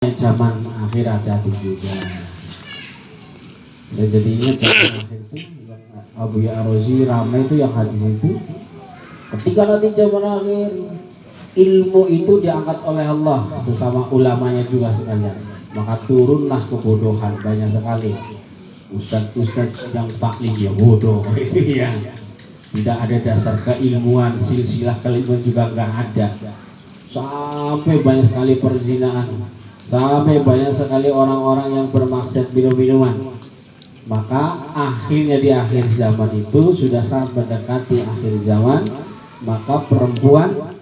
Zaman akhir hati-hati juga. Saya jadi ingat zaman akhir itu Abu Ya'rozi ramai itu yang hadis itu. Ketika nanti zaman akhir ilmu itu diangkat oleh Allah sesama ulamanya juga sekalian, maka turunlah kebodohan banyak sekali. Ustadz yang taklim ya bodoh itu ya. Tidak ada dasar keilmuan, silsilah keilmuan juga nggak ada. Sampai banyak sekali perzinahan, sampai banyak sekali orang-orang yang bermaksud minum-minuman. Maka akhirnya di akhir zaman itu sudah sangat mendekati akhir zaman, maka perempuan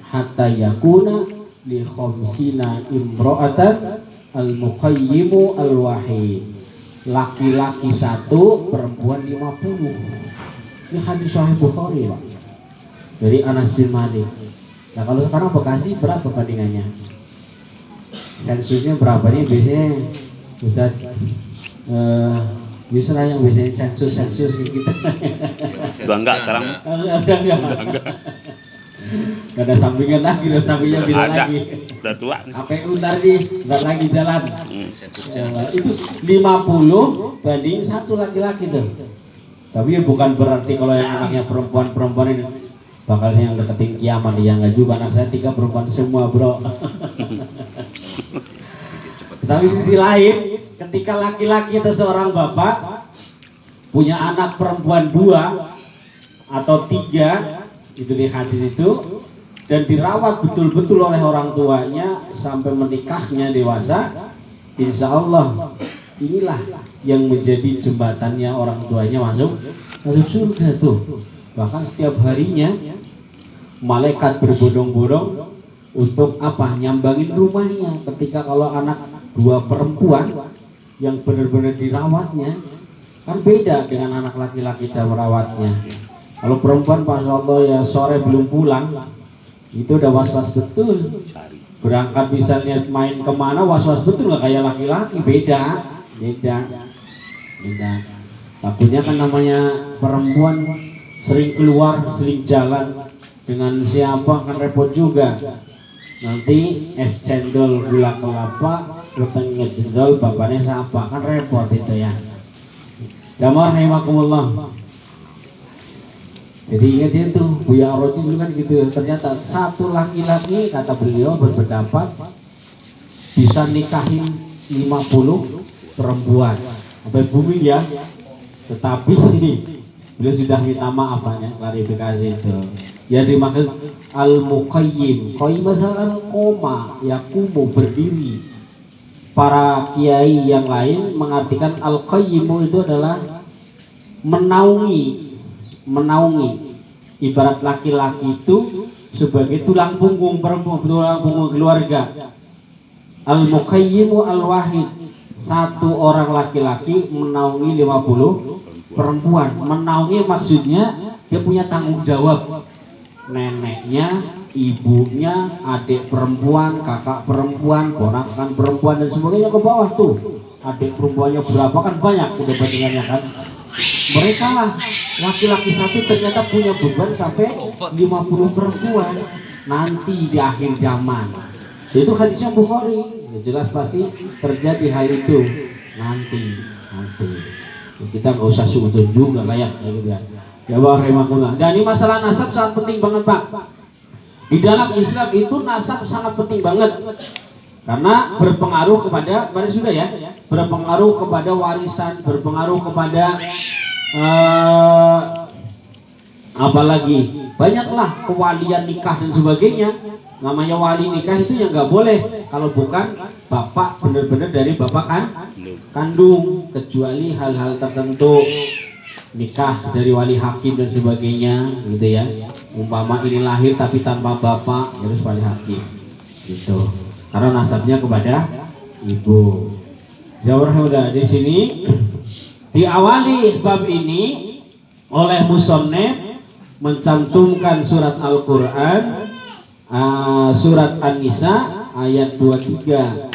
hatta yakuna li khamsina imra'atan al-muqayyimu al-wahid. Laki-laki 1, perempuan 50. Ini hadis sahih Bukhari, Pak. Dari Anas bin Malik. Nah, kalau sekarang Bekasi berapa bandingannya? Sensusnya berapa nih biasanya Ustaz? Yusra yang biasanya sensus kita. Udah enggak sekarang. Udah enggak. Gak ada sampingan lagi, sampingnya bilang lagi. Udah tua. APU tadi nggak lagi jalan. Itu 50 banding 1 laki-laki tuh. Tapi bukan berarti kalau yang anaknya perempuan ini bakal yang deketin kiamat. Ya nggak juga, anak saya 3 perempuan semua, bro. Tapi sisi lain, ketika laki-laki atau seorang bapak punya anak perempuan 2 atau 3, itu di hadis itu, dan dirawat betul-betul oleh orang tuanya sampai menikahnya dewasa, insya Allah inilah yang menjadi jembatannya orang tuanya masuk surga tuh. Bahkan setiap harinya malaikat berbondong-bondong untuk apa? Nyambangin rumahnya. Ketika kalau anak 2 perempuan yang benar-benar dirawatnya, kan beda dengan anak laki-laki cara merawatnya. Kalau perempuan Pak Allah ya sore belum pulang, itu udah was-was betul. Berangkat misalnya main kemana was-was betul, nggak kayak laki-laki, beda. Takutnya kan namanya perempuan sering keluar, sering jalan dengan siapa kan repot juga. Nanti es cendol gula kelapa, utangnya cendol, bapaknya siapa kan repot itu ya. Jamaah rahimakumullah. Jadi ingat itu Buya Ar-Raji dulu kan gitu. Ternyata 1 laki-laki kata beliau berpendapat bisa nikahin 50 perempuan. Sampai bumi ya. Tetapi beliau sudah minta maaf ya, klarifikasi itu. Ya dimaksud al-muqayyim. Qayyim masalah koma, yakumu berdiri. Para kiai yang lain mengartikan al-qayyimu itu adalah menaungi. Ibarat laki-laki itu sebagai tulang punggung perempuan, tulang punggung keluarga. Al-muqayyimu al-wahid, 1 orang laki-laki menaungi 50 perempuan. Menaungi maksudnya dia punya tanggung jawab. Neneknya, ibunya, adik perempuan, kakak perempuan, ponakan perempuan dan sebagainya ke bawah tuh. Adik perempuannya berapa kan banyak udah bandingannya kan. Mereka lah laki-laki 1 ternyata punya beban sampai 50 perempuan nanti di akhir zaman. Itu hadisnya Bukhari. Ya jelas pasti terjadi hal itu nanti. Kita nggak usah sudut juga lah ya gitu ya. Ya rahimahullah. Dan ini masalah nasab sangat penting banget, Pak. Di dalam Islam itu nasab sangat penting banget. Karena berpengaruh kepada, sudah ya, berpengaruh kepada warisan, berpengaruh kepada apalagi banyaklah kewalian nikah dan sebagainya. Namanya wali nikah itu yang nggak boleh kalau bukan bapak benar-benar dari bapak kandung, kecuali hal-hal tertentu, nikah dari wali hakim dan sebagainya, gitu ya. Umpama ini lahir tapi tanpa bapak, harus wali hakim, gitu. Karena nasabnya kepada ibu. Jawabnya di sini diawali bab ini oleh musannif mencantumkan surat Al-Qur'an, surat An-Nisa ayat 23.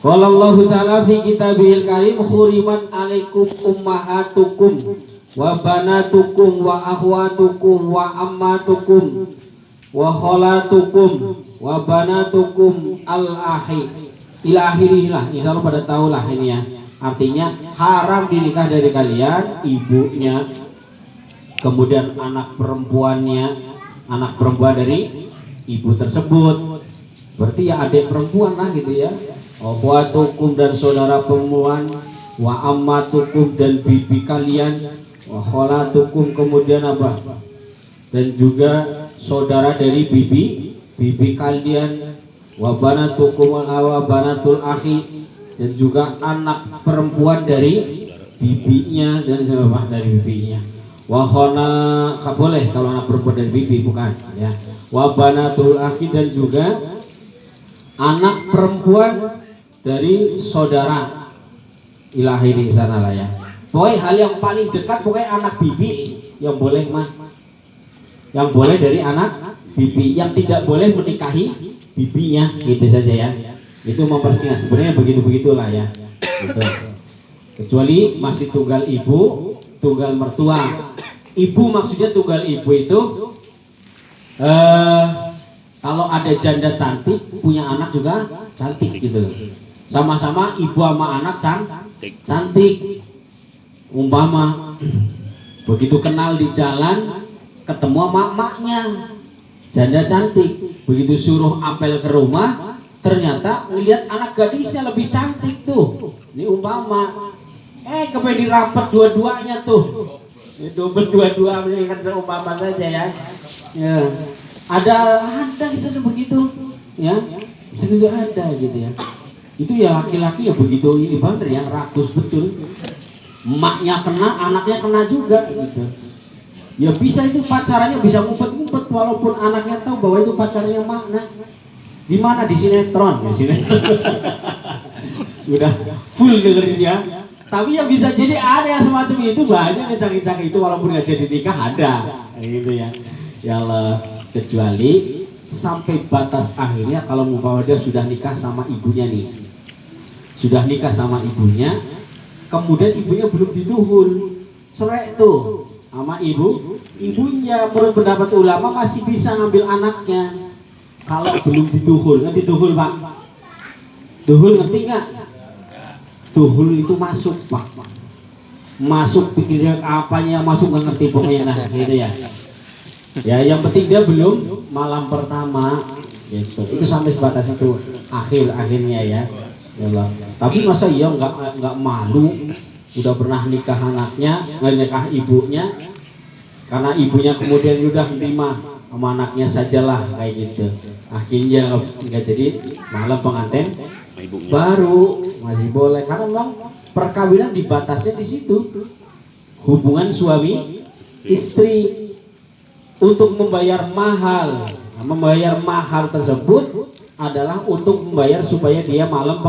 Qala Allah Ta'ala fi kitabihil karim khurimat alaikum ummahatukum wa banatukum wa akhwatukum wa ammatukum wa khalatukum wa banatukum al-ahi ila akhirih lah, insya Allah pada tahu lah ini ya. Artinya haram dinikah dari kalian ibunya, kemudian anak perempuan dari ibu tersebut, berarti ya adik perempuan lah gitu ya. Akhwatukum dan saudara perempuan, wa ammatukum dan bibi kalian, wa khalatukum kemudian apa? Dan juga saudara dari bibi kalian, wa banatukum wa banatul akhi, dan juga anak perempuan dari bibinya dan sama dari bibinya. Wahona boleh kalau anak perempuan dari bibi bukan ya. Wa banatul akhi dan juga anak perempuan dari saudara ilahi di sana lah ya. Pokoknya hal yang paling dekat pokoknya anak bibi yang boleh mah. Yang boleh dari anak bibi, yang tidak boleh menikahi bibinya gitu saja ya. Itu mempersingkat sebenarnya begitu-begitulah ya gitu. Kecuali masih tunggal ibu, tunggal mertua. Ibu maksudnya tunggal ibu itu kalau ada janda cantik punya anak juga cantik gitu. Sama-sama ibu sama anak cantik. Umpama begitu kenal di jalan ketemu sama emaknya janda cantik, begitu suruh apel ke rumah ternyata melihat anak gadisnya lebih cantik tuh. Ini umpama kepengen dirapat dua-duanya tuh. Double dua-dua kan seumpama saja ya. Ya. Ada bisa begitu ya. Segitu ada gitu ya. Itu ya laki-laki ya begitu ini banget ya, rakus betul. Emaknya kena, anaknya kena juga gitu. Ya bisa itu pacarannya bisa ngumpet-ngumpet walaupun anaknya tahu bahwa itu pacarnya makna. Di mana? Di sinetron, udah full dengerin ya. Tapi yang bisa jadi ada yang semacam itu banyak kisah-kisah itu walaupun nggak jadi nikah ada, gitu ya. Ya Allah, kecuali sampai batas akhirnya kalau umpama dia sudah nikah sama ibunya nih, sudah nikah sama ibunya, kemudian ibunya belum dituhul, cerai tuh sama ibunya. Menurut pendapat ulama masih bisa ngambil anaknya. Kalau belum dituhul, ngerti tuhul Pak? Tuhul ngerti nggak? Tuhul itu masuk Pak. Masuk pikirnya apanya masuk nggak ngerti pokoknya nah gitu ya. Ya yang penting dia belum malam pertama gitu. Itu sampai sebatas itu akhirnya ya. Ya Allah. Tapi masa iya nggak malu udah pernah nikah anaknya, nggak nikah ibunya, karena ibunya kemudian udah nerima sama anaknya sajalah kayak gitu. Akhirnya nggak jadi malam pengantin baru masih boleh karena memang perkawinan dibatasnya di situ, hubungan suami istri untuk membayar mahal. Nah, membayar mahal tersebut adalah untuk membayar supaya dia malam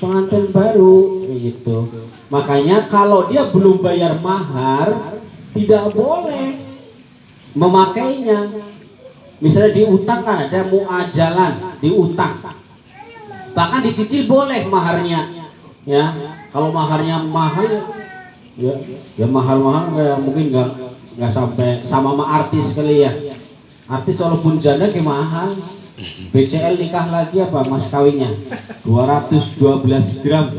pengantin baru gitu. Makanya kalau dia belum bayar mahar tidak boleh memakainya. Misalnya diutang kan ada muajalan, diutang. Bahkan dicicil boleh maharnya. Ya, kalau maharnya mahal ya mahal-mahal ya mungkin nggak sampai sama artis kali ya. Artis walaupun janda kayak mahal. BCL nikah lagi apa mas kawinnya 212 gram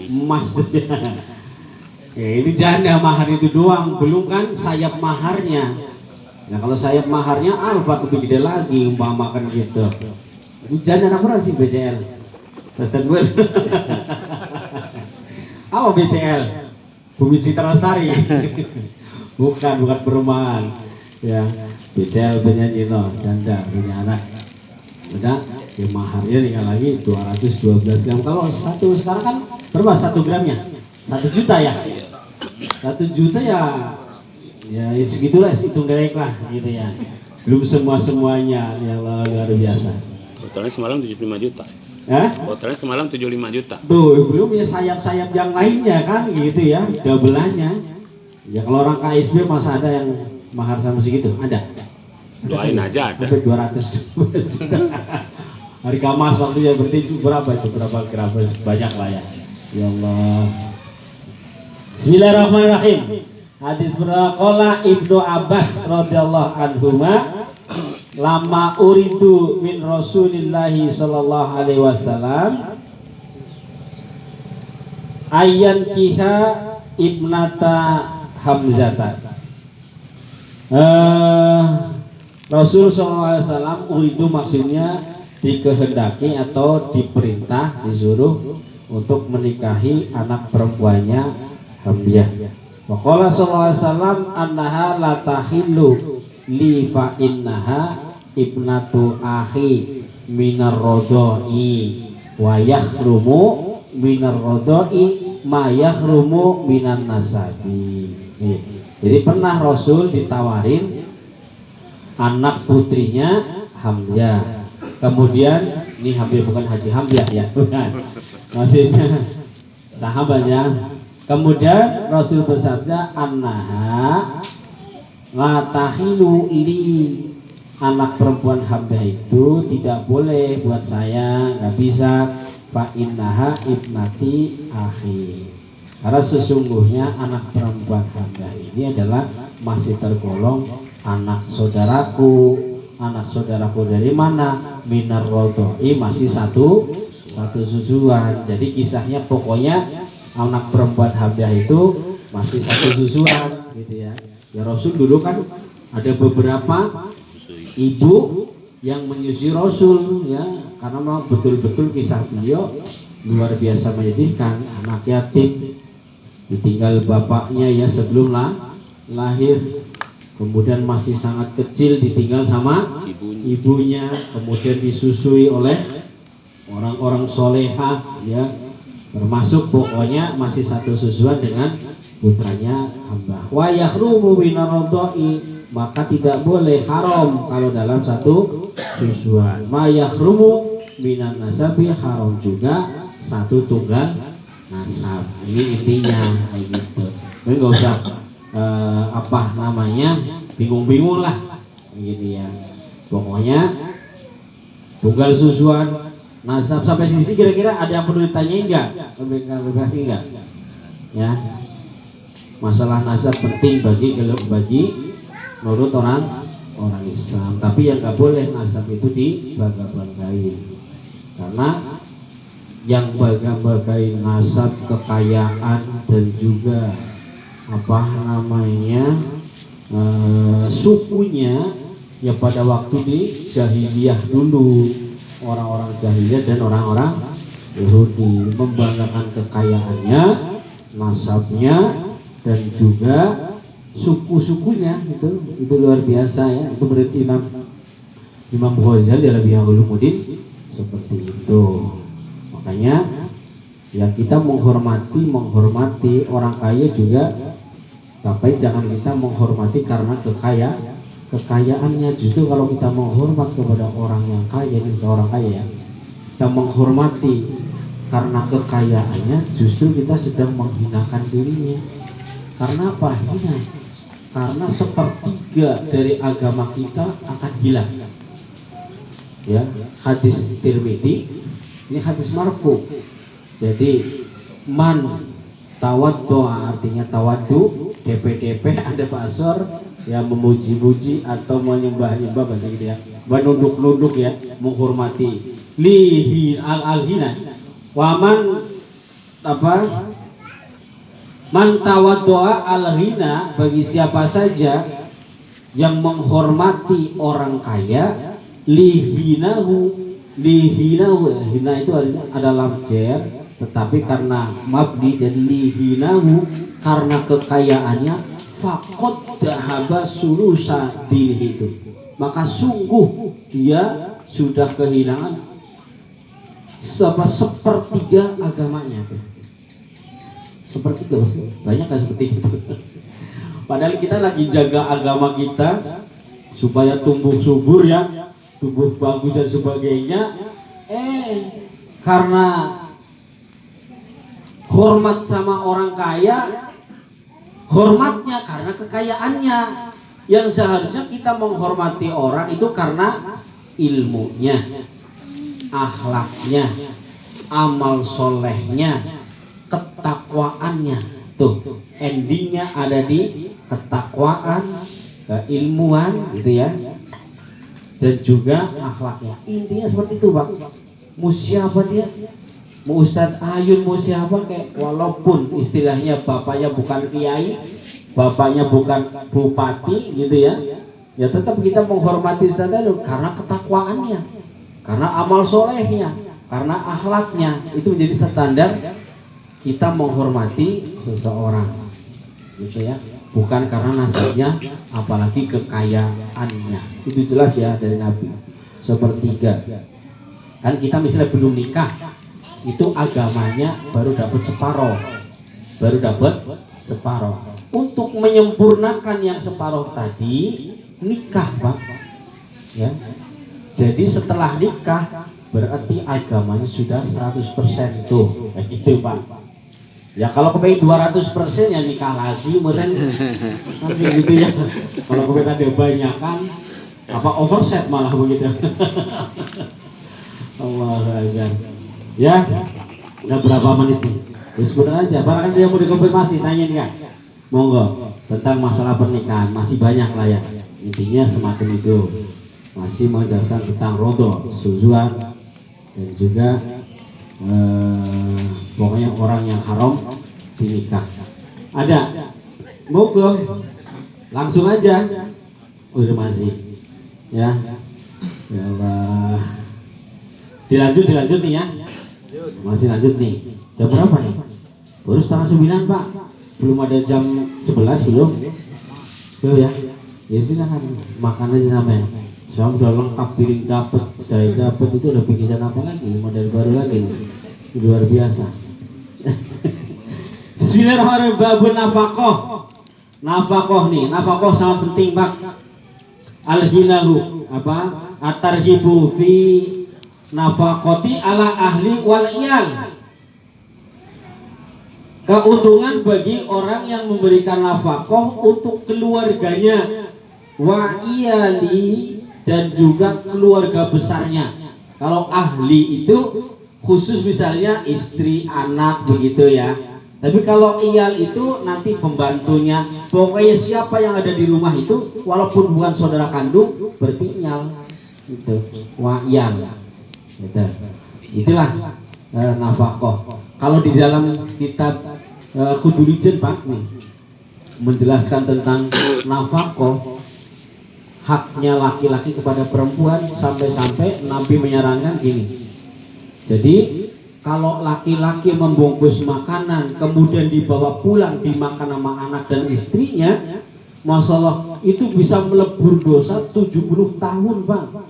emas saja. Ya, ini janda mahar itu doang, belum kan sayap maharnya. Nah kalau sayap maharnya alfa lebih gede lagi umpamakan gitu. Itu janda apa sih BCL? Gue. Apa BCL? Bumi Citra Lestari. bukan perumahan. Ya BCL penyanyi no, janda punya anak. Udah, ya maharnya tinggal lagi 212 gram. Kalau satu sekarang kan berapa 1 gramnya? 1 juta ya. 1 juta ya segitulah, hitung direct lah gitu ya. Belum semuanya ya Allah, luar biasa. Totalnya semalam 75 juta. Totalnya semalam 75 juta. Tuh, belum ya sayap-sayap yang lainnya kan gitu ya, double-nya. Ya kalau orang KSB masa ada yang mahar sama segitu? Ada. Doain aja ada. Sampai 200 juta. Harga emas waktunya berarti berapa itu? Berapa gram? Banyak lah ya. Ya Allah. Bismillahirrahmanirrahim. Hadis berqala Ibnu Abbas radhiyallahu anhuma lama uridu min Rasulillahi sallallahu alaihi wasallam Ayyan kiha ibnata Hamzata. Rasul SAW itu maksudnya dikehendaki atau diperintah, disuruh untuk menikahi anak perempuannya Hamzah. Wa qala sallallahu alaihi wasallam annaha la tahillu li fa innaha ibnatu akhi minar rodoi wa yakhrumu minar rodoi ma yakhrumu minan nasabi. Jadi pernah Rasul ditawarin anak putrinya Hamzah. Kemudian ini Hamzah bukan Haji Hamzah ya, bukan. Maksudnya sahabatnya. Kemudian Rasul bersabda annaha la tahilu li, anak perempuan Hamzah itu tidak boleh buat saya, nggak bisa. Fa innaha ibnati akhi, karena sesungguhnya anak perempuan Hamzah ini adalah masih tergolong anak saudaraku. Anak saudaraku dari mana? Minar rodoi, masih satu susuan. Jadi kisahnya pokoknya anak perempuan Hamzah itu masih satu susuan gitu ya. Ya Rasul dulu kan ada beberapa ibu yang menyusui Rasul ya, karena memang betul-betul kisah beliau luar biasa menyedihkan. Anak yatim ditinggal bapaknya ya sebelum lahir, kemudian masih sangat kecil ditinggal sama ibunya, kemudian disusui oleh orang-orang solehah ya, termasuk pokoknya masih satu susuan dengan putranya Hamzah. Wa yahrumu minar rodoi, maka tidak boleh, haram kalau dalam satu susuan. Ma yahrumu minan nasabi, haram juga satu tunggal nasab. Ini intinya kayak gitu. Tapi nggak usah bingung-bingung lah gitu ya. Pokoknya tunggal susuan nasab sampai sisi kira-kira ada yang perlu ditanyain enggak? Klarifikasi enggak? Ya. Masalah nasab penting bagi menurut orang Islam. Tapi yang enggak boleh nasab itu dibangga-banggain. Karena yang bangga-banggain nasab, kekayaan dan juga sukunya ya pada waktu di jahiliyah dulu, orang-orang jahiliyah dan orang-orang Yahudi membanggakan kekayaannya, nasabnya dan juga suku-sukunya. Itu luar biasa ya. Itu berarti Imam Ghazali dalam Ihya Ulumuddin seperti itu. Makanya ya kita menghormati orang kaya juga, tapi jangan kita menghormati karena kekayaannya. Justru kalau kita menghormat kepada orang yang kaya, kita menghormati karena kekayaannya, justru kita sedang menghinakan dirinya. Karena apa? Hina. Karena sepertiga dari agama kita akan hilang. Ya, hadis Tirmidzi, ini hadis marfu. Jadi man tawaddu, artinya tawaddu, DP ada pasor ya, memuji-muji atau menyembah-nyembah bahasa gitu ya, menunduk-nunduk ya, menghormati lihi al-hina waman man tawaddu'a al-hina, bagi siapa saja yang menghormati orang kaya, lihinahu, hina itu adalah lam, tetapi karena mabni jadi lihinahu, karena kekayaannya, faqad dhahaba sulusa dinihi, itu maka sungguh dia sudah kehilangan sepertiga agamanya. Sepertiga, banyak kan seperti itu. Padahal kita lagi jaga agama kita supaya tumbuh subur ya, tumbuh bagus dan sebagainya. Karena hormat sama orang kaya, hormatnya karena kekayaannya. Yang seharusnya kita menghormati orang itu karena ilmunya, akhlaknya, amal solehnya, ketakwaannya. Tuh, endingnya ada di ketakwaan, keilmuan gitu ya, dan juga akhlaknya. Intinya seperti itu, Bang. Siapa dia? mau Ustadz Ayun mau siapa kayak, walaupun istilahnya bapaknya bukan kiai, bapaknya bukan bupati gitu ya, ya tetap kita menghormati Ustadz Ayun karena ketakwaannya, karena amal solehnya, karena akhlaknya. Itu menjadi standar kita menghormati seseorang gitu ya, bukan karena nasabnya apalagi kekayaannya. Itu jelas ya dari Nabi. Sepertiga kan kita misalnya belum nikah, itu agamanya baru dapat separoh. Untuk menyempurnakan yang separoh tadi, nikah Pak ya. Jadi setelah nikah berarti agamanya sudah 100% tuh kayak gitu Pak ya. Kalau kepengen 200% ya nikah lagi meren nanti gitu ya. Kalau kepengen ada banyak kan apa overset malah begitu. Allah Akbar ya. Udah berapa menit nih? Sebentar aja, barangkali dia mau dikonfirmasi, tanyain kan? Monggo, tentang masalah pernikahan masih banyak lah ya. Intinya semacam itu. Masih menjelaskan tentang rodo, suzuan, dan juga pokoknya orang yang haram dinikah. Ada? Monggo, langsung aja. Udah masih, ya. Ya Allah. Dilanjut nih ya. Masih lanjut nih. Jam berapa nih? Baru setengah 9 Pak. Belum ada jam 11 belum? Belum ya? Ya silakan makan aja sampai. Saya udah lengkap, piring dapat, saya dapat, itu udah bikisan apa lagi? Model baru lagi nih. Luar biasa. Bismillahirrahmanirrahim. Babun nafaqah. Nafaqah nih, nafaqah sangat penting Pak. Al-hilahu apa? At-tarhibu fi nafaqati ala ahli wal iyal. Keuntungan bagi orang yang memberikan nafkah untuk keluarganya, wa iyali, dan juga keluarga besarnya. Kalau ahli itu khusus misalnya istri, anak begitu ya. Tapi kalau iyal itu nanti pembantunya, pokoknya siapa yang ada di rumah itu walaupun bukan saudara kandung berarti iyal gitu. Wa iyal gitu. Itulah nafkah. Kalau di dalam kitab Kudulijen Pak nih menjelaskan tentang nafkah, haknya laki-laki kepada perempuan, sampai-sampai Nabi menyarankan gini. Jadi kalau laki-laki membungkus makanan kemudian dibawa pulang dimakan sama anak dan istrinya, masalah itu bisa melebur dosa 70 tahun Bang.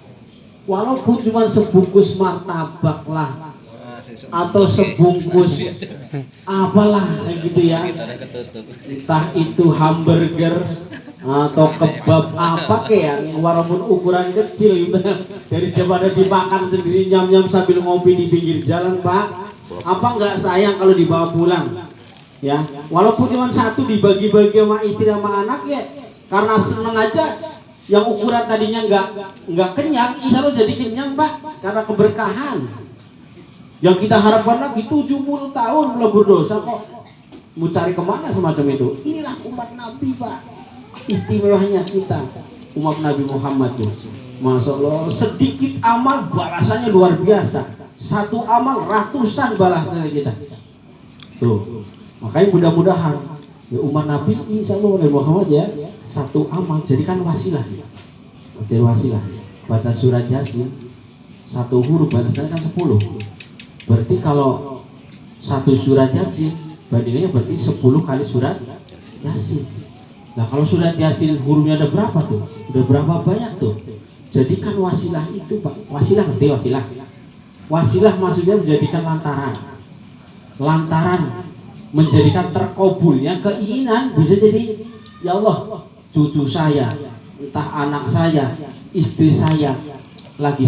Walaupun cuma sebungkus martabak lah atau sebungkus apalah kayak gitu ya, entah itu hamburger atau kebab apa kayak, walaupun ukuran kecil gitu, daripada dimakan sendiri nyam-nyam sambil ngopi di pinggir jalan Pak. Apa nggak sayang kalau dibawa pulang ya, walaupun cuma satu dibagi-bagi sama istri sama anak ya, karena seneng aja. Yang ukuran tadinya nggak kenyang, insya Allah jadi kenyang Pak, karena keberkahan. Yang kita harapkan lagi 70 tahun melebur dosa kok. Mau cari kemana semacam itu? Inilah umat Nabi Pak. Istimewanya kita umat Nabi Muhammad tuh. Masya Allah, sedikit amal balasannya luar biasa. Satu amal ratusan balasannya kita. Tuh. Makanya mudah-mudahan ya umat Nabi insya Allah Nabi Muhammad ya, satu amal jadikan wasilah. Jadi wasilah. Baca surat Yasin, satu huruf balasannya kan 10. Berarti kalau satu surat Yasin bandingannya berarti 10 kali surat Yasin. Nah kalau surat Yasin hurufnya ada berapa tuh? Udah berapa banyak tuh? Jadikan wasilah itu Pak. Wasilah ngerti wasilah? Wasilah maksudnya menjadikan lantaran. Lantaran menjadikan terkabulnya keinginan. Bisa jadi ya Allah, cucu saya, entah anak saya, istri saya lagi